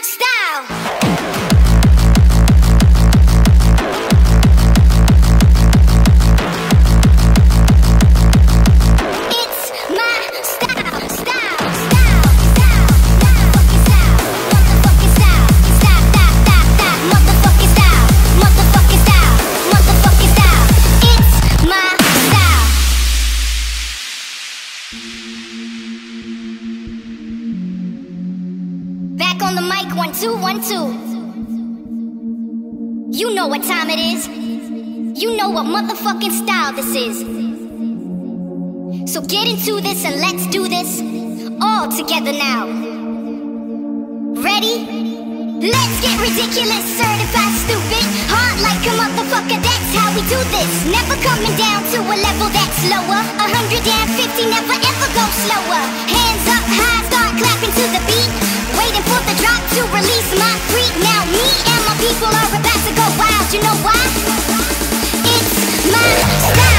style. Back on the mic, 1 2 1 2. You know what time it is. You know what motherfucking style this is. So get into this and let's do this all together now. Ready? Let's get ridiculous, certified stupid, hard like a motherfucker, that's how we do this. Never coming down to a level that's lower. 150, never ever go slower. Hands up high, start clapping to the beat, waiting for the drop to release my freak. Now me and my people are about to go wild, you know why? It's my style.